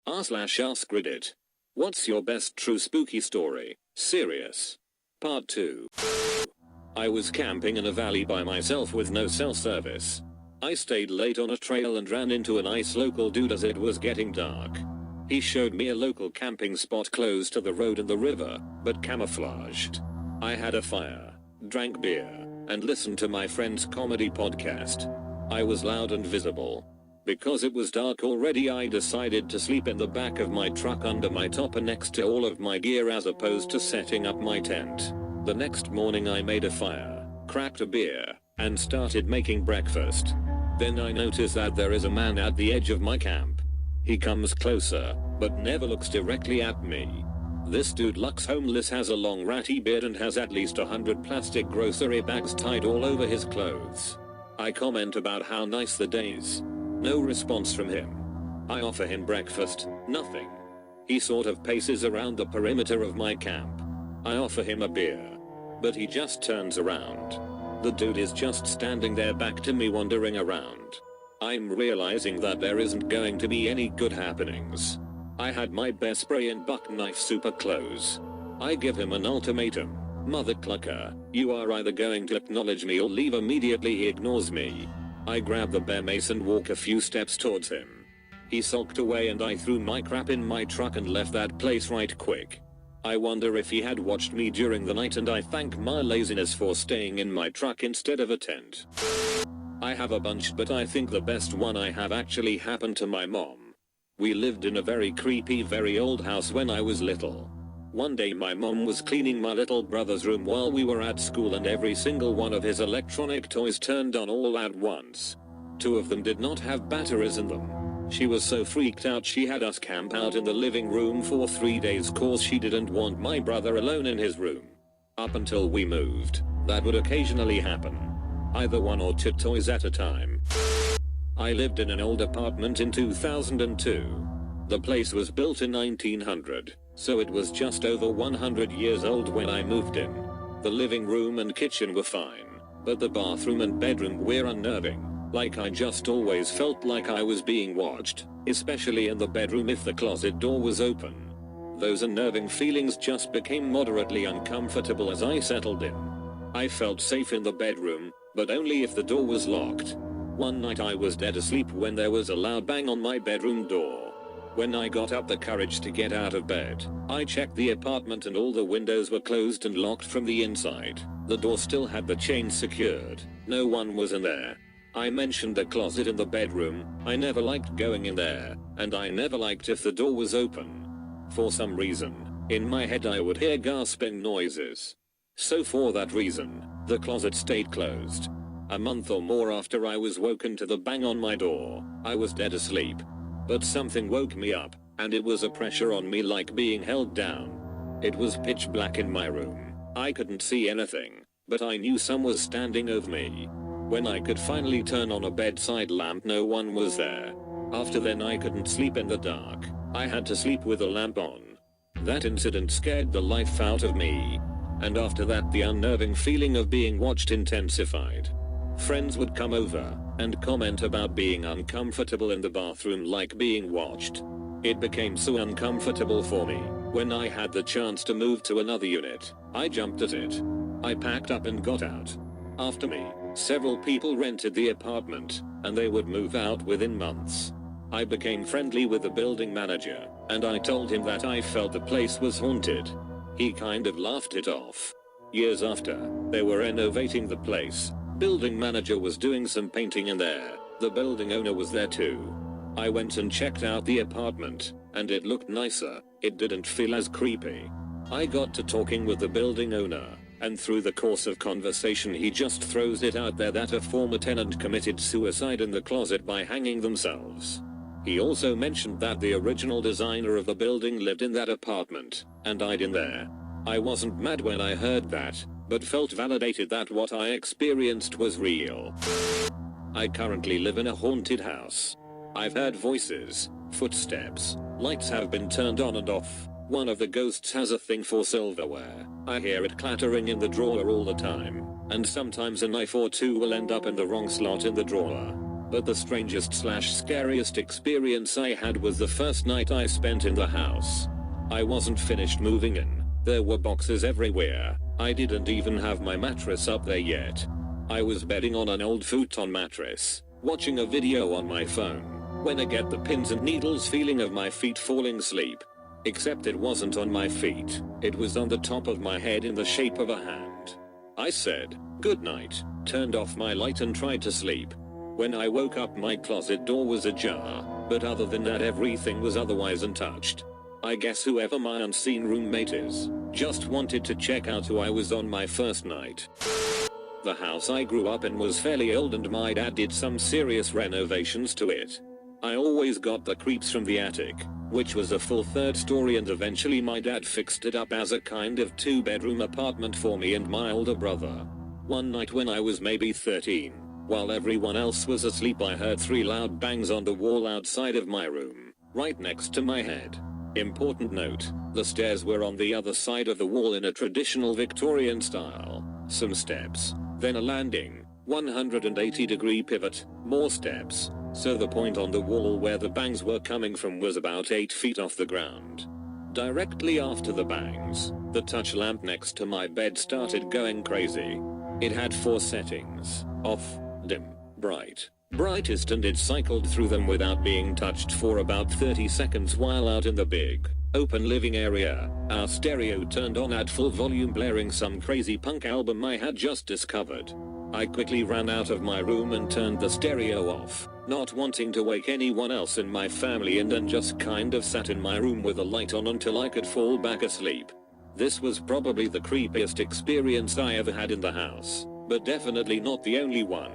r/AskReddit. What's your best true spooky story? Serious. Part 2. I was camping in a valley by myself with no cell service. I stayed late on a trail and ran into a nice local dude as it was getting dark. He showed me a local camping spot close to the road and the river, but camouflaged. I had a fire, drank beer, and listened to my friend's comedy podcast. I was loud and visible. Because it was dark already, I decided to sleep in the back of my truck under my topper next to all of my gear as opposed to setting up my tent. The next morning I made a fire, cracked a beer, and started making breakfast. Then I noticed that there is a man at the edge of my camp. He comes closer, but never looks directly at me. This dude looks homeless, has a long ratty beard, and has at least 100 plastic grocery bags tied all over his clothes. I comment about how nice the day is. No response from him. I offer him breakfast, nothing. He sort of paces around the perimeter of my camp. I offer him a beer, but he just turns around. The dude is just standing there back to me wandering around. I'm realizing that there isn't going to be any good happenings. I had my bear spray and buck knife super close. I give him an ultimatum. Mother clucker, you are either going to acknowledge me or leave immediately. He ignores me. I grab the bear mace and walk a few steps towards him. He sulked away and I threw my crap in my truck and left that place right quick. I wonder if he had watched me during the night, and I thank my laziness for staying in my truck instead of a tent. I have a bunch, but I think the best one I have actually happened to my mom. We lived in a very creepy, very old house when I was little. One day my mom was cleaning my little brother's room while we were at school, and every single one of his electronic toys turned on all at once. 2 of them did not have batteries in them. She was so freaked out she had us camp out in the living room for 3 days cause she didn't want my brother alone in his room. Up until we moved, that would occasionally happen. Either 1 or 2 toys at a time. I lived in an old apartment in 2002. The place was built in 1900, so it was just over 100 years old when I moved in. The living room and kitchen were fine, but the bathroom and bedroom were unnerving. Like I just always felt like I was being watched, especially in the bedroom if the closet door was open. Those unnerving feelings just became moderately uncomfortable as I settled in. I felt safe in the bedroom, but only if the door was locked. One night I was dead asleep when there was a loud bang on my bedroom door. When I got up the courage to get out of bed, I checked the apartment and all the windows were closed and locked from the inside. The door still had the chain secured. No one was in there. I mentioned the closet in the bedroom. I never liked going in there, and I never liked if the door was open. For some reason, in my head I would hear gasping noises. So for that reason, the closet stayed closed. A month or more after I was woken to the bang on my door. I was dead asleep. But something woke me up, and it was a pressure on me like being held down. It was pitch black in my room. I couldn't see anything, but I knew someone was standing over me. When I could finally turn on a bedside lamp, no one was there. After then I couldn't sleep in the dark. I had to sleep with a lamp on. That incident scared the life out of me. And after that the unnerving feeling of being watched intensified. Friends would come over and comment about being uncomfortable in the bathroom, like being watched. It became so uncomfortable for me. When I had the chance to move to another unit, I jumped at it. I packed up and got out. After me, several people rented the apartment, and they would move out within months. I became friendly with the building manager, and I told him that I felt the place was haunted. He kind of laughed it off. Years after, they were renovating the place. Building manager was doing some painting in there. The building owner was there too. I went and checked out the apartment, and it looked nicer. It didn't feel as creepy. I got to talking with the building owner, and through the course of conversation he just throws it out there that a former tenant committed suicide in the closet by hanging themselves. He also mentioned that the original designer of the building lived in that apartment, and died in there. I wasn't mad when I heard that, but felt validated that what I experienced was real. I currently live in a haunted house. I've heard voices, footsteps, lights have been turned on and off, One of the ghosts has a thing for silverware. I hear it clattering in the drawer all the time, and sometimes a knife or two will end up in the wrong slot in the drawer. But the strangest / scariest experience I had was the first night I spent in the house. I wasn't finished moving in. There were boxes everywhere. I didn't even have my mattress up there yet. I was bedding on an old futon mattress, watching a video on my phone, when I get the pins and needles feeling of my feet falling asleep. Except it wasn't on my feet, it was on the top of my head in the shape of a hand. I said, "Good night," turned off my light and tried to sleep. When I woke up my closet door was ajar, but other than that everything was otherwise untouched. I guess whoever my unseen roommate is, just wanted to check out who I was on my first night. The house I grew up in was fairly old and my dad did some serious renovations to it. I always got the creeps from the attic, which was a full 3rd story, and eventually my dad fixed it up as a kind of 2-bedroom apartment for me and my older brother. One night when I was maybe 13, while everyone else was asleep, I heard 3 loud bangs on the wall outside of my room, right next to my head. Important note, the stairs were on the other side of the wall in a traditional Victorian style. Some steps, then a landing, 180-degree pivot, more steps. So the point on the wall where the bangs were coming from was about 8 feet off the ground. Directly after the bangs, the touch lamp next to my bed started going crazy. It had 4 settings: off, dim, bright, brightest, and it cycled through them without being touched for about 30 seconds while out in the big, open living area. Our stereo turned on at full volume, blaring some crazy punk album I had just discovered. I quickly ran out of my room and turned the stereo off, not wanting to wake anyone else in my family, and then just kind of sat in my room with the light on until I could fall back asleep. This was probably the creepiest experience I ever had in the house, but definitely not the only one.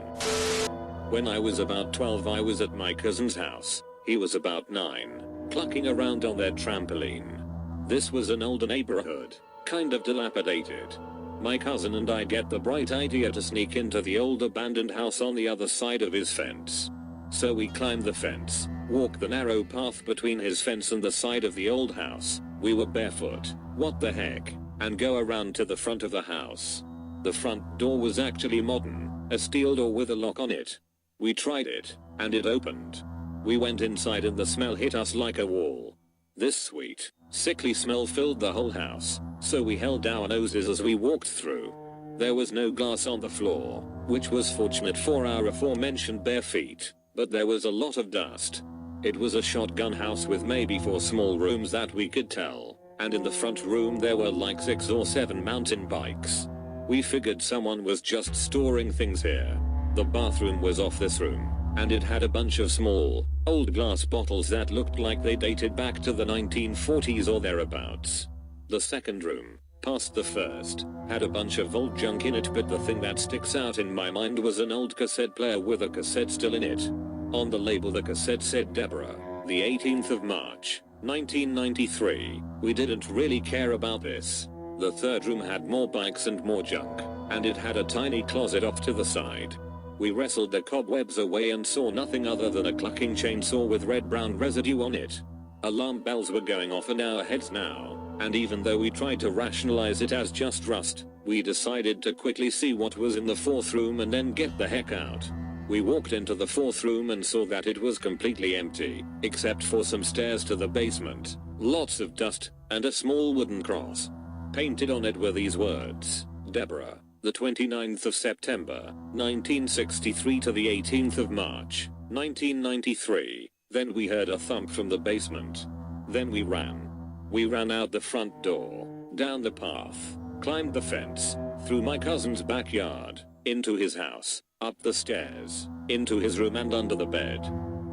When I was about 12, I was at my cousin's house. He was about 9, clucking around on their trampoline. This was an older neighborhood, kind of dilapidated. My cousin and I get the bright idea to sneak into the old abandoned house on the other side of his fence. So we climbed the fence, walked the narrow path between his fence and the side of the old house. We were barefoot, what the heck, and go around to the front of the house. The front door was actually modern, a steel door with a lock on it. We tried it, and it opened. We went inside and the smell hit us like a wall. This sweet, sickly smell filled the whole house, so we held our noses as we walked through. There was no glass on the floor, which was fortunate for our aforementioned bare feet, but there was a lot of dust. It was a shotgun house with maybe 4 small rooms that we could tell, and in the front room there were like 6 or 7 mountain bikes. We figured someone was just storing things here. The bathroom was off this room, and it had a bunch of small, old glass bottles that looked like they dated back to the 1940s or thereabouts. The second room, past the first, had a bunch of old junk in it, but the thing that sticks out in my mind was an old cassette player with a cassette still in it. On the label the cassette said Deborah, the 18th of March, 1993. We didn't really care about this. The third room had more bikes and more junk, and it had a tiny closet off to the side. We wrestled the cobwebs away and saw nothing other than a clucking chainsaw with red-brown residue on it. Alarm bells were going off in our heads now, and even though we tried to rationalize it as just rust, we decided to quickly see what was in the fourth room and then get the heck out. We walked into the fourth room and saw that it was completely empty, except for some stairs to the basement, lots of dust, and a small wooden cross. Painted on it were these words: Deborah, the 29th of September, 1963 to the 18th of March, 1993. Then we heard a thump from the basement. Then we ran. We ran out the front door, down the path, climbed the fence, through my cousin's backyard, into his house, up the stairs, into his room and under the bed.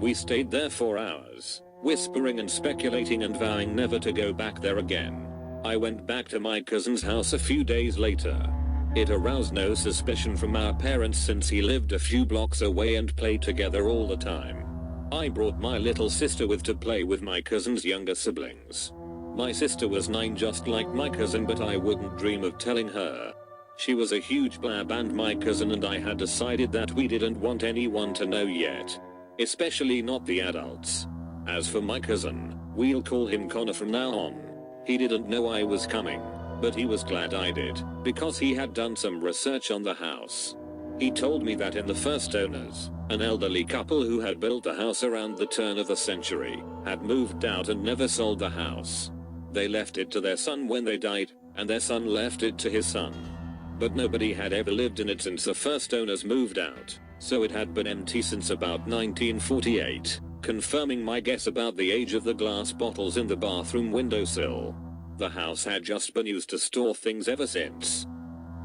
We stayed there for hours, whispering and speculating and vowing never to go back there again. I went back to my cousin's house a few days later. It aroused no suspicion from our parents since he lived a few blocks away and played together all the time. I brought my little sister with to play with my cousin's younger siblings. My sister was 9 just like my cousin, but I wouldn't dream of telling her. She was a huge blab and my cousin and I had decided that we didn't want anyone to know yet. Especially not the adults. As for my cousin, we'll call him Connor from now on. He didn't know I was coming, but he was glad I did, because he had done some research on the house. He told me that in the first owners, an elderly couple who had built the house around the turn of the century, had moved out and never sold the house. They left it to their son when they died, and their son left it to his son. But nobody had ever lived in it since the first owners moved out, so it had been empty since about 1948, confirming my guess about the age of the glass bottles in the bathroom windowsill. The house had just been used to store things ever since.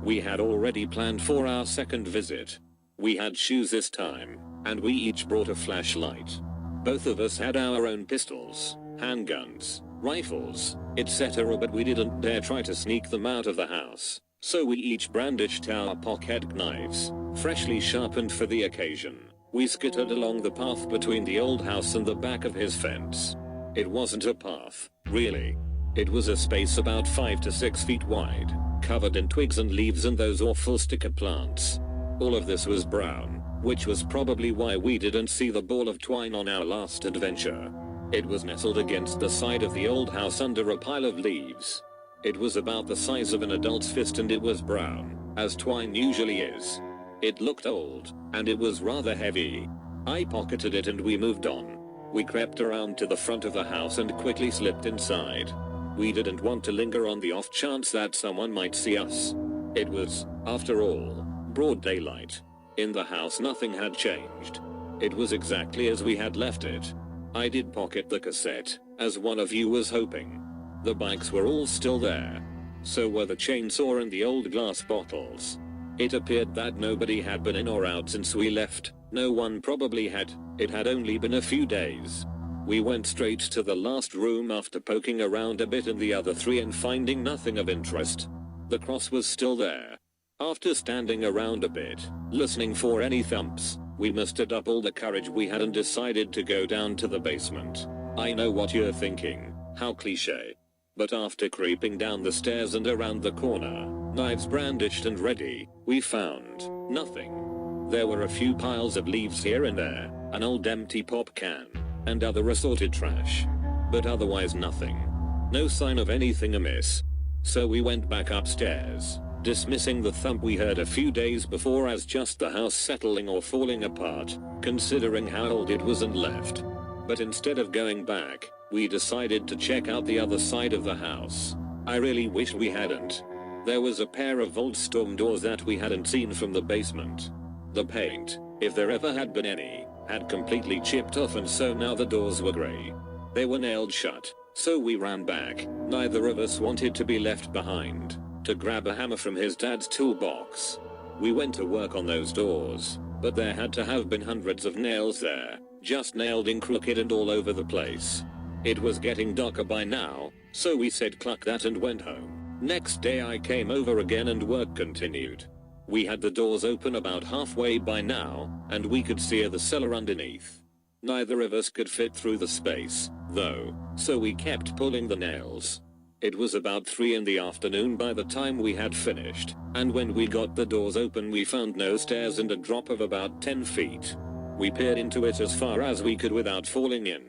We had already planned for our second visit. We had shoes this time, and we each brought a flashlight. Both of us had our own pistols, handguns, rifles, etc., but we didn't dare try to sneak them out of the house, so we each brandished our pocket knives, freshly sharpened for the occasion. We skittered along the path between the old house and the back of his fence. It wasn't a path, really. It was a space about 5 to 6 feet wide, covered in twigs and leaves and those awful sticker plants. All of this was brown, which was probably why we didn't see the ball of twine on our last adventure. It was nestled against the side of the old house under a pile of leaves. It was about the size of an adult's fist and it was brown, as twine usually is. It looked old, and it was rather heavy. I pocketed it and we moved on. We crept around to the front of the house and quickly slipped inside. We didn't want to linger on the off chance that someone might see us. It was, after all, broad daylight. In the house nothing had changed. It was exactly as we had left it. I did pocket the cassette, as one of you was hoping. The bikes were all still there. So were the chainsaw and the old glass bottles. It appeared that nobody had been in or out since we left. No one probably had. It had only been a few days. We went straight to the last room after poking around a bit in the other three and finding nothing of interest. The cross was still there. After standing around a bit, listening for any thumps, we mustered up all the courage we had and decided to go down to the basement. I know what you're thinking, how cliché. But after creeping down the stairs and around the corner, knives brandished and ready, we found nothing. There were a few piles of leaves here and there, an old empty pop can, and other assorted trash. But otherwise nothing. No sign of anything amiss. So we went back upstairs, dismissing the thump we heard a few days before as just the house settling or falling apart, considering how old it was and left. But instead of going back, we decided to check out the other side of the house. I really wish we hadn't. There was a pair of old storm doors that we hadn't seen from the basement. The paint, if there ever had been any, had completely chipped off and so now the doors were grey. They were nailed shut, so we ran back. Neither of us wanted to be left behind, to grab a hammer from his dad's toolbox. We went to work on those doors, but there had to have been hundreds of nails there, just nailed in crooked and all over the place. It was getting darker by now, so we said cluck that and went home. Next day I came over again and work continued. We had the doors open about halfway by now, and we could see the cellar underneath. Neither of us could fit through the space, though, so we kept pulling the nails. It was about 3 in the afternoon by the time we had finished, and when we got the doors open we found no stairs and a drop of about 10 feet. We peered into it as far as we could without falling in.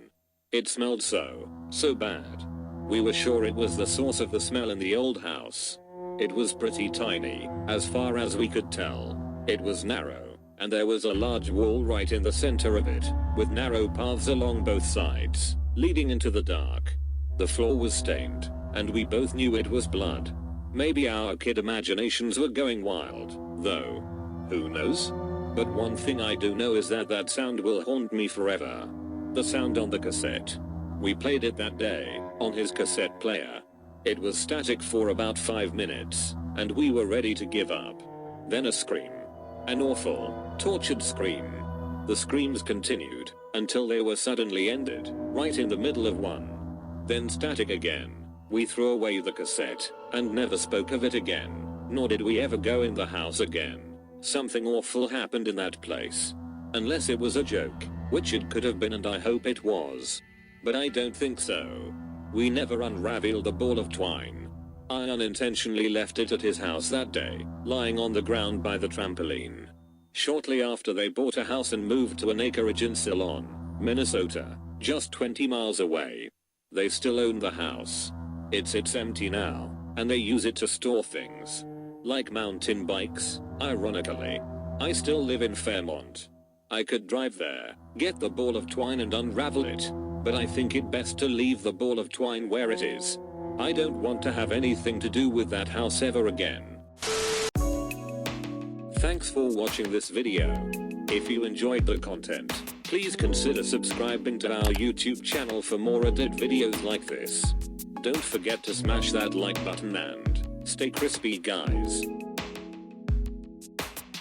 It smelled so bad. We were sure it was the source of the smell in the old house. It was pretty tiny, as far as we could tell. It was narrow, and there was a large wall right in the center of it, with narrow paths along both sides, leading into the dark. The floor was stained, and we both knew it was blood. Maybe our kid imaginations were going wild, though. Who knows? But one thing I do know is that sound will haunt me forever. The sound on the cassette. We played it that day, on his cassette player. It was static for about 5 minutes, and we were ready to give up. Then a scream. An awful, tortured scream. The screams continued, until they were suddenly ended, right in the middle of one. Then static again. We threw away the cassette, and never spoke of it again, nor did we ever go in the house again. Something awful happened in that place. Unless it was a joke, which it could have been and I hope it was. But I don't think so. We never unraveled the ball of twine. I unintentionally left it at his house that day, lying on the ground by the trampoline. Shortly after they bought a house and moved to an acreage in Ceylon, Minnesota, just 20 miles away. They still own the house. It's empty now, and they use it to store things. Like mountain bikes, ironically. I still live in Fairmont. I could drive there, get the ball of twine and unravel it, but I think it best to leave the ball of twine where it is. I don't want to have anything to do with that house ever again. Thanks for watching this video. If you enjoyed the content, please consider subscribing to our YouTube channel for more edit videos like this. Don't forget to smash that like button and stay crispy, guys.